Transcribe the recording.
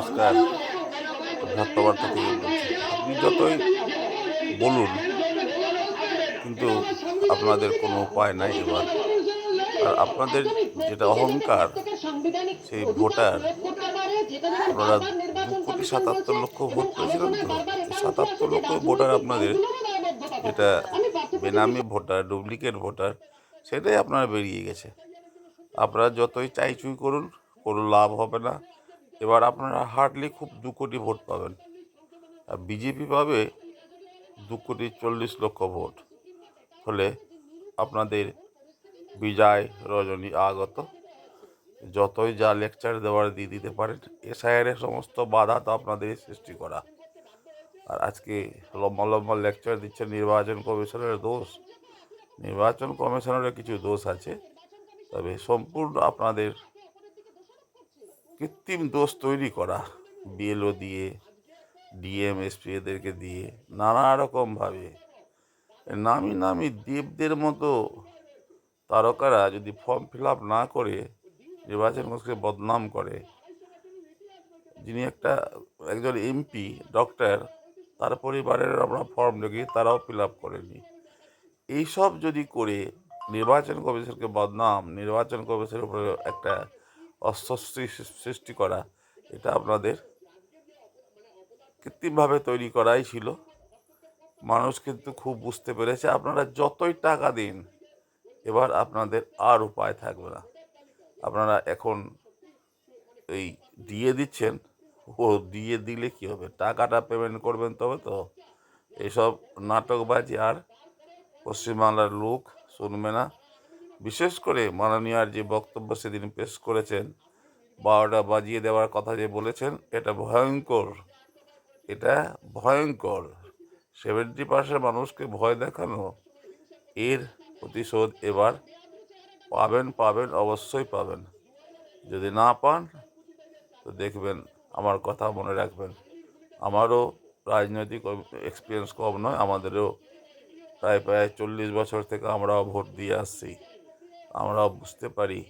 নমস্কার। ভট্টবার্তা থেকে বলছি। আপনি যতই বলুন, কিন্তু আপনাদের কোনো উপায় নাই এবার। আর আপনাদের যেটা অহংকার, সেই ভোটার, আপনারা 2,77,00,000 ভোট পেয়েছিলেন তো? এই 77,00,000 ভোটার আপনাদের, যেটা বেনামি ভোটার, ডুপ্লিকেট ভোটার, সেটাই আপনারা বেরিয়ে গেছে। আপনারা যতই চাইচুই করুন, কোনো লাভ হবে না। এবার আপনারা হার্ডলি খুব 2 কোটি ভোট পাবেন। আর বিজেপি পাবে 2,40,00,000 ভোট। ফলে আপনাদের বিজয় রজনী আগত। যতই যা লেকচার দেওয়ার দিয়ে দিতে পারেন, এসআইআরের সমস্ত বাধা তো আপনাদেরই সৃষ্টি করা। আর আজকে লম্বা লম্বা লেকচার দিচ্ছেন নির্বাচন কমিশনের দোষ। নির্বাচন কমিশনের কিছু দোষ আছে, তবে সম্পূর্ণ আপনাদের কৃত্রিম দোষ তৈরি করা, বিএলও দিয়ে, ডিএম এসপি এদেরকে দিয়ে নানা রকমভাবে নামি নামি দেবদের মতো তারকারা যদি ফর্ম ফিল আপ না করে নির্বাচন কমিশনকে বদনাম করে, যিনি একজন এমপি ডক্টর, তার পরিবারের আমরা ফর্ম দেখি তারাও ফিল আপ করেনি। এইসব যদি করে নির্বাচন কমিশনকে বদনাম, নির্বাচন কমিশনের উপরে একটা অস্বস্তি সৃষ্টি করা, এটা আপনাদের কৃত্রিমভাবে তৈরি করাই ছিল। মানুষ কিন্তু খুব বুঝতে পেরেছে, আপনারা যতই টাকা দিন এবার আপনাদের আর উপায় থাকবে না। আপনারা এখন এই দিয়ে দিচ্ছেন, ও দিয়ে দিলে কি হবে? টাকাটা পেমেন্ট করবেন তবে তো। এইসব নাটকবাজি আর পশ্চিমবাংলার লোক শুনবে না। বিশেষ করে মাননীয়ার যে বক্তব্য সেদিন পেশ করেছেন, 12টা বাজিয়ে দেওয়ার কথা যে বলেছেন, এটা ভয়ঙ্কর। এটা ভয়ঙ্কর। 70% মানুষকে ভয় দেখানো, এর প্রতিশোধ এবার পাবেন, পাবেন, অবশ্যই পাবেন। যদি না পান তো দেখবেন, আমার কথা মনে রাখবেন। আমারও রাজনৈতিক এক্সপিরিয়েন্স কম নয়, আমাদেরও প্রায় 40 বছর থেকে আমরাও ভোট দিয়ে আসছি। আমরাও বুঝতে পারি